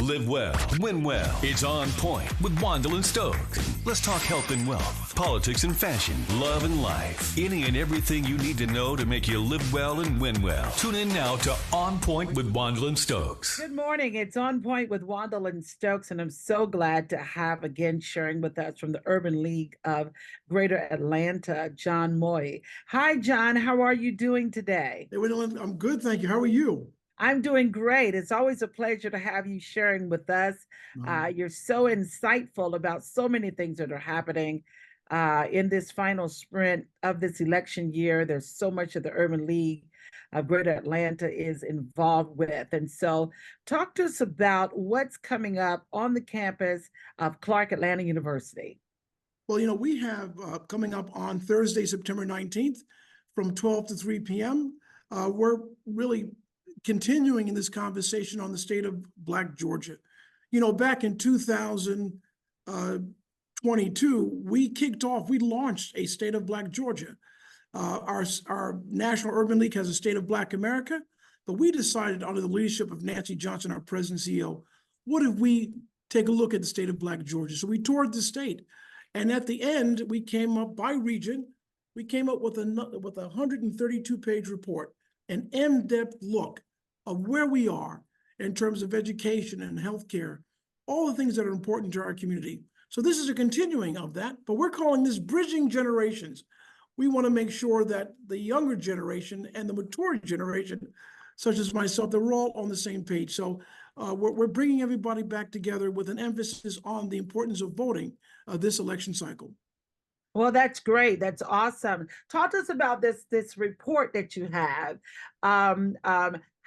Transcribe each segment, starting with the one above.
Live well, win well. It's On Point with Juandolyn Stokes. Let's talk health and wealth, politics and fashion, love and life. Any and everything you need to know to make you live well and win well. Tune in now to On Point with Juandolyn Stokes. Good morning. It's On Point with Juandolyn Stokes, and I'm so glad to have again sharing with us from the Urban League of Greater Atlanta, John Moye. Hi, John. How are you doing today? Hey, Juandolyn, I'm good, thank you. How are you? I'm doing great. It's always a pleasure to have you sharing with us. You're so insightful about so many things that are happening in this final sprint of this election year. There's so much of the Urban League of Greater Atlanta is involved with. And so talk to us about what's coming up on the campus of Clark Atlanta University. Well, we have coming up on Thursday, September 19th from 12 to 3 p.m. We're really continuing in this conversation on the state of Black Georgia. Back in 2022, we launched a State of Black Georgia. Our National Urban League has a State of Black America, but we decided under the leadership of Nancy Johnson, our president and CEO, what if we take a look at the state of Black Georgia? So we toured the state. And at the end, we came up by region, we came up with a 132-page report, an in-depth look of where we are in terms of education and healthcare, all the things that are important to our community. So this is a continuing of that, but we're calling this Bridging Generations. We want to make sure that the younger generation and the mature generation, such as myself, that we're all on the same page. So we're bringing everybody back together with an emphasis on the importance of voting this election cycle. Well, that's great. That's awesome. Talk to us about this report that you have.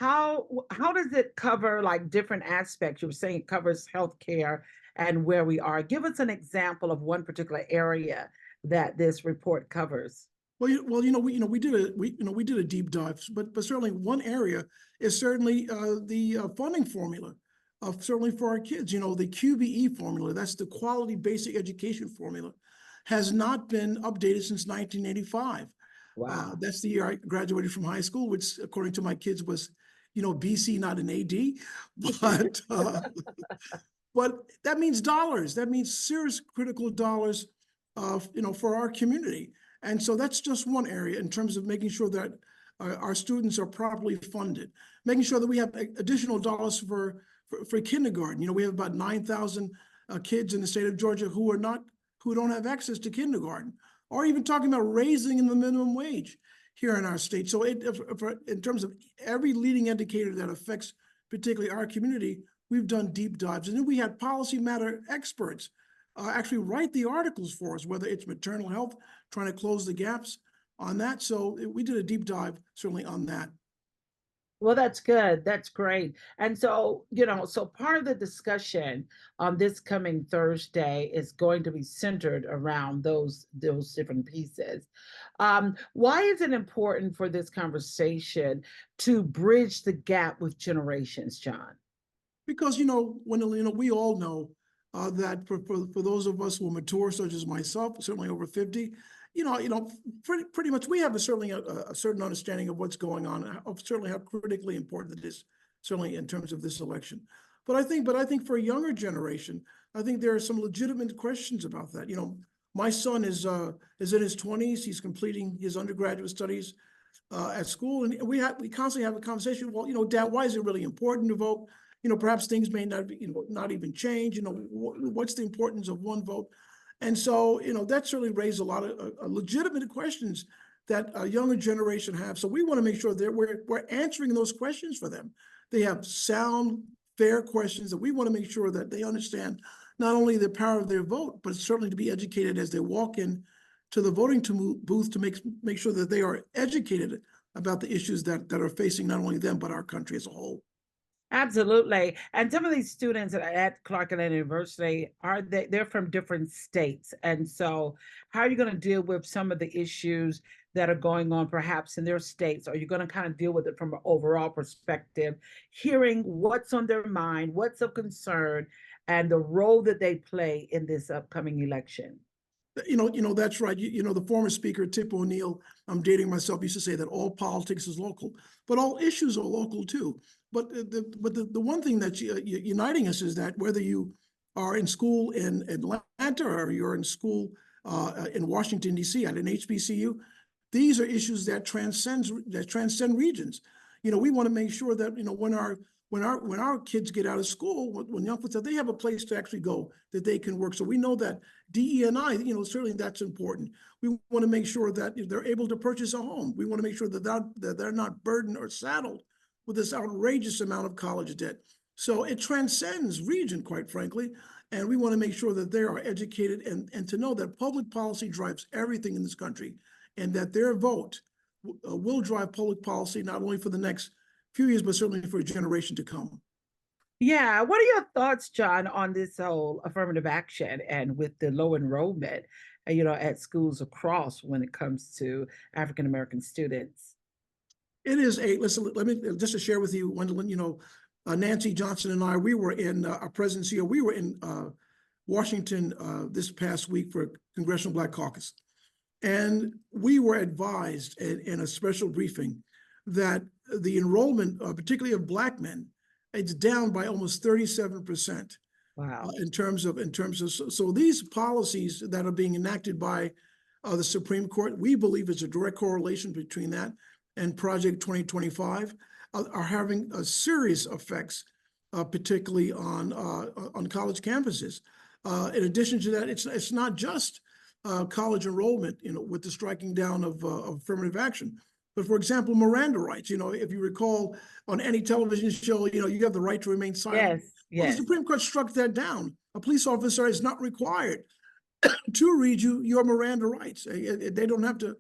How does it cover like different aspects? You were saying it covers healthcare and where we are. Give us an example of one particular area that this report covers. We did a deep dive, but certainly one area is certainly the funding formula, certainly for our kids. The QBE formula, that's the Quality Basic Education formula, has not been updated since 1985. Wow. That's the year I graduated from high school, which according to my kids was, BC, not an AD. But that means dollars. That means serious critical dollars, for our community. And so that's just one area in terms of making sure that our students are properly funded, making sure that we have additional dollars for kindergarten. We have about 9,000 kids in the state of Georgia who don't have access to kindergarten, or even talking about raising the minimum wage here in our state. So in terms of every leading indicator that affects particularly our community, we've done deep dives. And then we had policy matter experts actually write the articles for us, whether it's maternal health, trying to close the gaps on that. So we did a deep dive certainly on that. Well, that's good. That's great. And so, so part of the discussion on this coming Thursday is going to be centered around those different pieces. Why is it important for this conversation to bridge the gap with generations, John? Because, when we all know that for those of us who are mature, such as myself, certainly over 50, pretty much we have a certain understanding of what's going on, of certainly how critically important it is, certainly in terms of this election. But I think for a younger generation, I think there are some legitimate questions about that. My son is in his 20s. He's completing his undergraduate studies at school, and we constantly have a conversation. Well, Dad, why is it really important to vote? Perhaps things may not be, not even change. What's the importance of one vote? And so, that certainly raised a lot of legitimate questions that a younger generation have. So we want to make sure that we're answering those questions for them. They have sound, fair questions that we want to make sure that they understand not only the power of their vote, but certainly to be educated as they walk in to the voting booth to make sure that they are educated about the issues that are facing not only them, but our country as a whole. Absolutely. And some of these students at Clark Atlanta University they're from different states. And so how are you going to deal with some of the issues that are going on perhaps in their states? Are you going to kind of deal with it from an overall perspective, hearing what's on their mind, what's of concern, and the role that they play in this upcoming election? That's right. The former speaker, Tip O'Neill, I'm dating myself, used to say that all politics is local, but all issues are local too. But the one thing that's uniting us is that whether you are in school in Atlanta or you're in school in Washington, D.C. at an HBCU, these are issues that transcend regions. We want to make sure that when our kids get out of school, when young folks, that they have a place to actually go, that they can work. So we know that DE&I, certainly that's important. We want to make sure that they're able to purchase a home. We want to make sure that they're not burdened or saddled with this outrageous amount of college debt. So it transcends region, quite frankly. And we want to make sure that they are educated and to know that public policy drives everything in this country, and that their vote will drive public policy not only for the next few years, but certainly for a generation to come. Yeah. What are your thoughts, John, on this whole affirmative action and with the low enrollment, at schools across when it comes to African American students? It is listen, let me just to share with you, Juandolyn, Nancy Johnson and I, we were in our presidency, we were in Washington this past week for Congressional Black Caucus. And we were advised in a special briefing that the enrollment, particularly of Black men, it's down by almost 37%. Wow. In terms of, so these policies that are being enacted by the Supreme Court, we believe is a direct correlation between that and Project 2025 are having serious effects, particularly on college campuses. In addition to that, it's not just college enrollment, with the striking down of affirmative action. But for example, Miranda rights, if you recall on any television show, you have the right to remain silent. Yes, Well, yes. the Supreme Court struck that down. A police officer is not required to read you your Miranda rights. They don't have to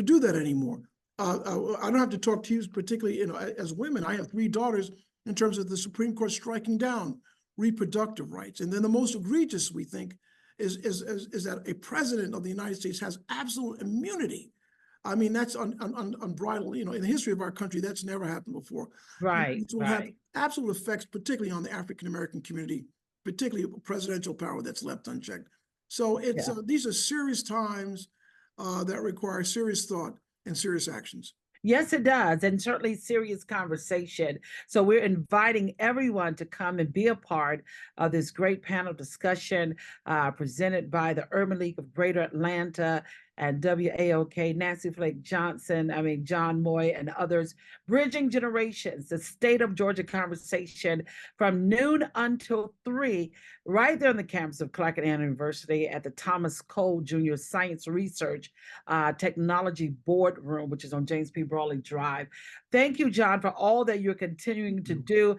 do that anymore. I don't have to talk to you particularly, as women. I have 3 daughters in terms of the Supreme Court striking down reproductive rights. And then the most egregious, we think, is that a president of the United States has absolute immunity. I mean, that's unbridled. In the history of our country, that's never happened before. Right. It will have absolute effects, particularly on the African American community, particularly presidential power that's left unchecked. So these are serious times that require serious thought and serious actions. Yes, it does. And certainly serious conversation. So we're inviting everyone to come and be a part of this great panel discussion presented by the Urban League of Greater Atlanta and WAOK, Nancy Flake Johnson, John Moye and others, Bridging Generations, the State of Georgia conversation from noon until 3, right there on the campus of Clark Atlanta University at the Thomas Cole Jr. Science Research Technology Boardroom, which is on James P. Brawley Drive. Thank you, John, for all that you're continuing to do.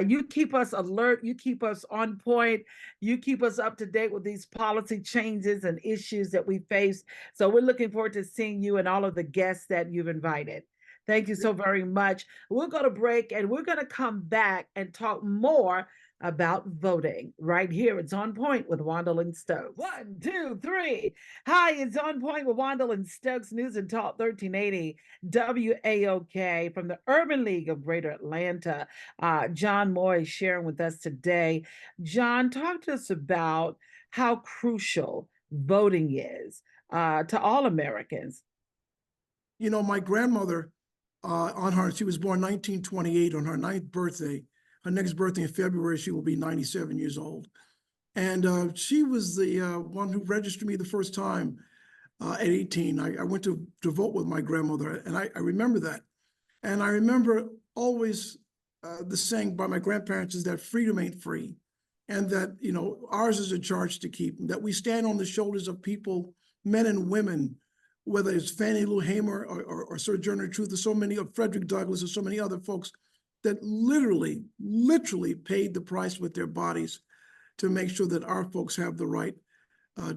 You keep us alert, you keep us on point, you keep us up to date with these policy changes and issues that we face. So we're looking forward to seeing you and all of the guests that you've invited. Thank you so very much. We'll go to break and we're going to come back and talk more about voting right here. It's On Point with Juandolyn Stokes. 1, 2, 3. Hi, it's On Point with Juandolyn Stokes, News and Talk 1380 WAOK from the Urban League of Greater Atlanta. John Moye sharing with us today. John, talk to us about how crucial voting is to all Americans. My grandmother, she was born 1928, on her 9th birthday. Her next birthday in February, she will be 97 years old. And she was the one who registered me the first time at 18. I went to vote with my grandmother, and I remember that. And I remember always the saying by my grandparents is that freedom ain't free, and that, ours is a charge to keep, and that we stand on the shoulders of people, men and women, whether it's Fannie Lou Hamer or Sojourner Truth, or so many of Frederick Douglass, or so many other folks that literally paid the price with their bodies to make sure that our folks have the right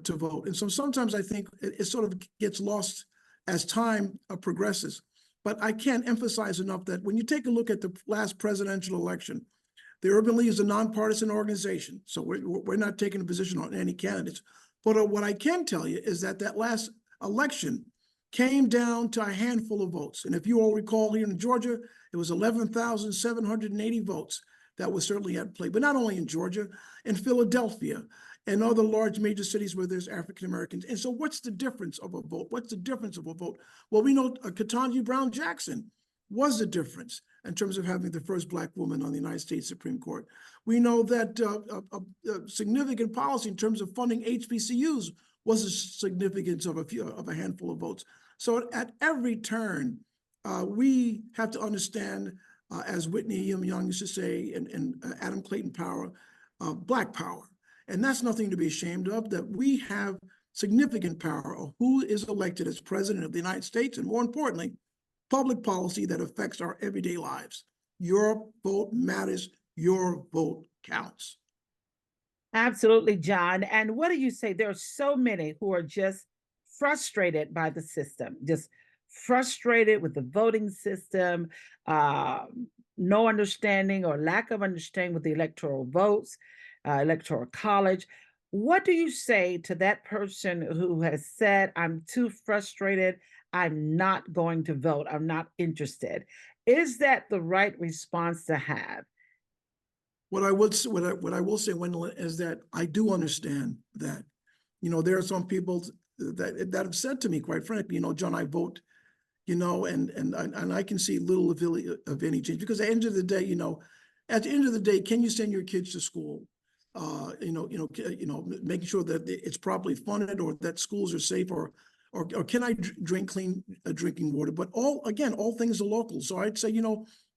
to vote. And so sometimes I think it sort of gets lost as time progresses. But I can't emphasize enough that when you take a look at the last presidential election, the Urban League is a nonpartisan organization, so we're not taking a position on any candidates. But what I can tell you is that last election came down to a handful of votes. And if you all recall, here in Georgia, it was 11,780 votes that was certainly at play. But not only in Georgia, in Philadelphia, and other large major cities where there's African Americans. And so what's the difference of a vote? What's the difference of a vote? Well, we know Ketanji Brown Jackson was the difference in terms of having the first Black woman on the United States Supreme Court. We know that significant policy in terms of funding HBCUs was a significance of a handful of votes. So at every turn, we have to understand, as Whitney Young used to say, and Adam Clayton Power, Black power. And that's nothing to be ashamed of, that we have significant power of who is elected as president of the United States, and more importantly, public policy that affects our everyday lives. Your vote matters. Your vote counts. Absolutely, John. And what do you say? There are so many who are just frustrated by the system, just frustrated with the voting system, no understanding or lack of understanding with the electoral votes, electoral college. What do you say to that person who has said, I'm too frustrated, I'm not going to vote, I'm not interested? Is that the right response to have? What I will say, Gwendolyn, is that I do understand that. There are some people that have said to me, quite frankly, John, I vote, and I can see little of any change, because at the end of the day, can you send your kids to school? Making sure that it's properly funded, or that schools are safe, or can I drink clean drinking water? But all things are local. So I'd say,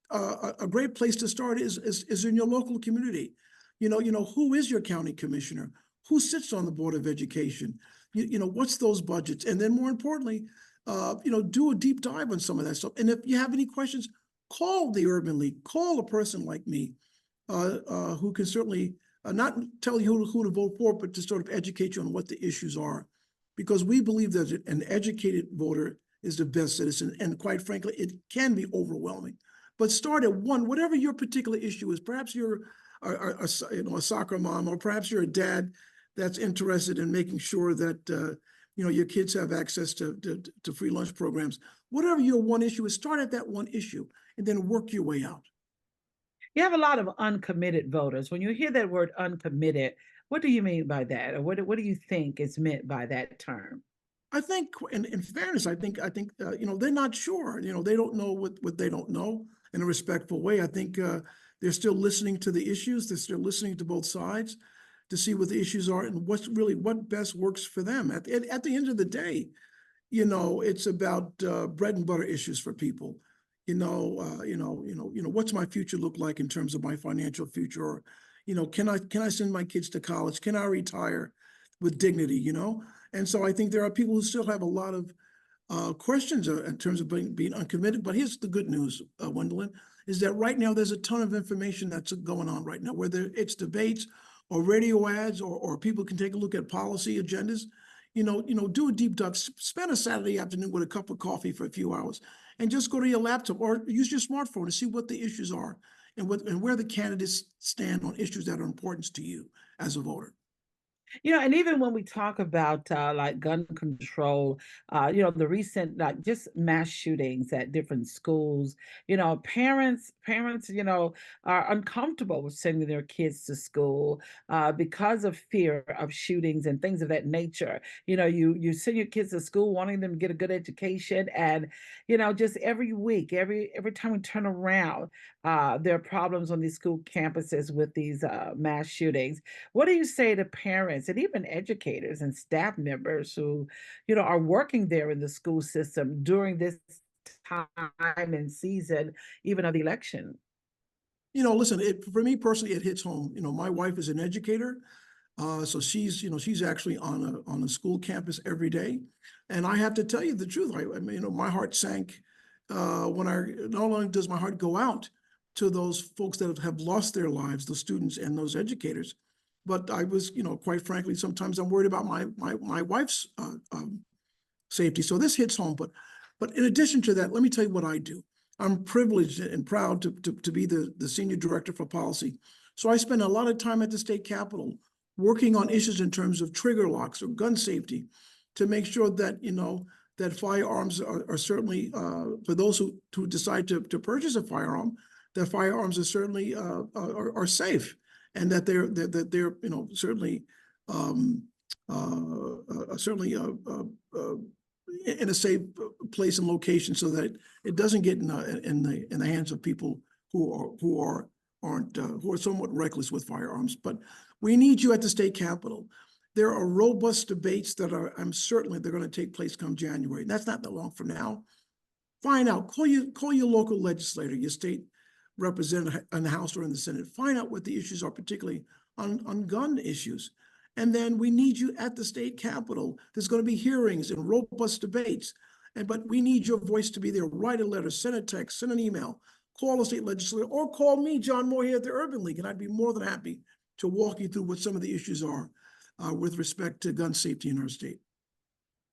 a great place to start is in your local community. Who is your county commissioner? Who sits on the Board of Education? What's those budgets? And then more importantly, do a deep dive on some of that stuff. And if you have any questions, call the Urban League, call a person like me, who can certainly not tell you who to vote for, but to sort of educate you on what the issues are. Because we believe that an educated voter is the best citizen. And quite frankly, it can be overwhelming. But start at one, whatever your particular issue is. Perhaps you're a soccer mom, or perhaps you're a dad that's interested in making sure that your kids have access to free lunch programs. Whatever your one issue is, start at that one issue and then work your way out. You have a lot of uncommitted voters. When you hear that word uncommitted, what do you mean by that? Or what do you think is meant by that term? I think, in fairness, I think they're not sure. They don't know what they don't know, in a respectful way. I think they're still listening to the issues. They're still listening to both sides to see what the issues are and what best works for them. At the end of the day, it's about bread and butter issues for people. What's my future look like in terms of my financial future? Or, can I send my kids to college? Can I retire with dignity? And so I think there are people who still have a lot of questions in terms of being uncommitted. But here's the good news, Gwendolyn, is that right now there's a ton of information that's going on right now, whether it's debates or radio ads, or people can take a look at policy agendas. Do a deep dive. Spend a Saturday afternoon with a cup of coffee for a few hours, and just go to your laptop or use your smartphone to see what the issues are and where the candidates stand on issues that are important to you as a voter. And even when we talk about like gun control, the recent just mass shootings at different schools, parents, are uncomfortable with sending their kids to school because of fear of shootings and things of that nature. You send your kids to school wanting them to get a good education, and just every week, every time we turn around, there are problems on these school campuses with these mass shootings. What do you say to parents and even educators and staff members who, are working there in the school system during this time and season, even of the election? Listen, for me personally, it hits home. My wife is an educator. So she's actually on a school campus every day. And I have to tell you the truth. I mean, my heart sank when not only does my heart go out to those folks that have lost their lives, those students and those educators, but I was, quite frankly, sometimes I'm worried about my wife's safety. So this hits home. But in addition to that, let me tell you what I do. I'm privileged and proud to be the senior director for policy. So I spend a lot of time at the state capitol working on issues in terms of trigger locks or gun safety, to make sure that that firearms are certainly for those who decide to purchase a firearm, that firearms are certainly are safe, and that they're certainly certainly in a safe place and location, so that it doesn't get in the hands of people who are somewhat reckless with firearms. But we need you at the state capitol. There are robust debates that I'm certainly they're going to take place come January. And that's not that long from now. Find out, call your local legislator, your state representative in the House or in the Senate. Find out what the issues are, particularly on gun issues. And then we need you at the state capitol. There's going to be hearings and robust debates. But we need your voice to be there. Write a letter, send a text, send an email, call a state legislator, or call me, John Moye, here at the Urban League, and I'd be more than happy to walk you through what some of the issues are with respect to gun safety in our state.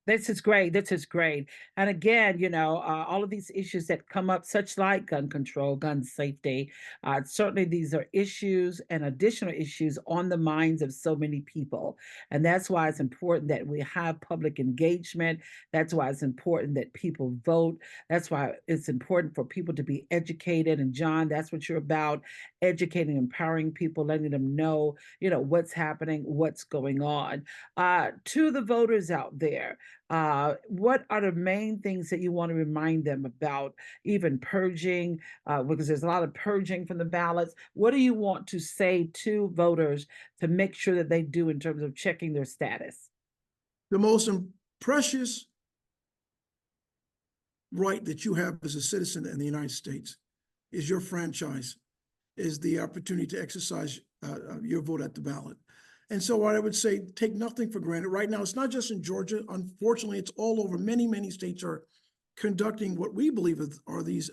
This is great. This is great. And again, all of these issues that come up, such like gun control, gun safety, certainly these are issues and additional issues on the minds of so many people. And that's why it's important that we have public engagement. That's why it's important that people vote. That's why it's important for people to be educated. And John, that's what you're about, educating, empowering people, letting them know, what's happening, what's going on. To the voters out there, what are the main things that you want to remind them about, even purging, because there's a lot of purging from the ballots? What do you want to say to voters to make sure that they do in terms of checking their status? The most precious right that you have as a citizen in the United States is your franchise, is the opportunity to exercise your vote at the ballot. And so what I would say, take nothing for granted. Right now, it's not just in Georgia. Unfortunately, it's all over. Many, many states are conducting what we believe are these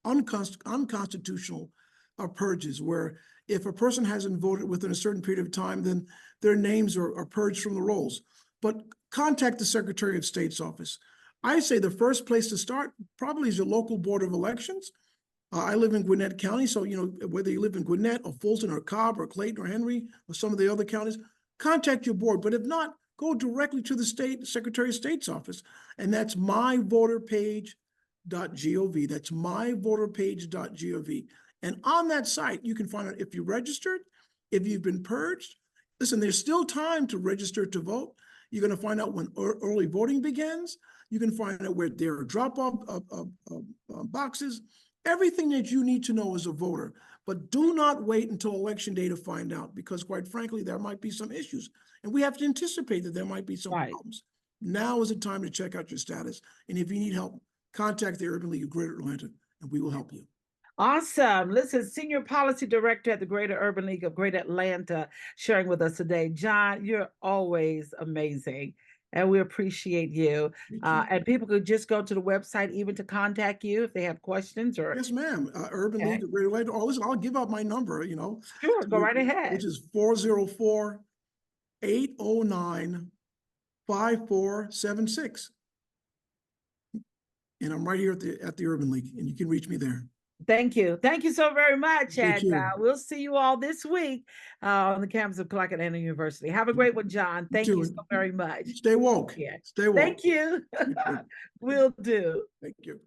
unconstitutional purges, where if a person hasn't voted within a certain period of time, then their names are purged from the rolls. But contact the Secretary of State's office. I say the first place to start probably is your local Board of Elections. I live in Gwinnett County, so whether you live in Gwinnett or Fulton or Cobb or Clayton or Henry or some of the other counties, contact your board. But if not, go directly to the Secretary of State's office, and that's myvoterpage.gov. That's myvoterpage.gov. And on that site, you can find out if you registered, if you've been purged. Listen, there's still time to register to vote. You're going to find out when early voting begins. You can find out where there are drop-off boxes. Everything that you need to know as a voter, but do not wait until election day to find out, because quite frankly, there might be some issues and we have to anticipate that there might be some problems. Now is the time to check out your status. And if you need help, contact the Urban League of Greater Atlanta and we will help you. Awesome. Listen, Senior Policy Director at the Greater Urban League of Greater Atlanta, sharing with us today. John, you're always amazing. And we appreciate you. And people could just go to the website even to contact you if they have questions or. Yes, ma'am. Urban League of Greater Atlanta. Listen, I'll give out my number, Sure, go right ahead. Which is 404-809-5476. And I'm right here at the Urban League, and you can reach me there. Thank you. Thank you so very much. And we'll see you all this week on the campus of Clark Atlanta University. Have a great one, John. Thank you so very much. Stay woke. Yeah. Stay woke. Thank you. Will do. Thank you.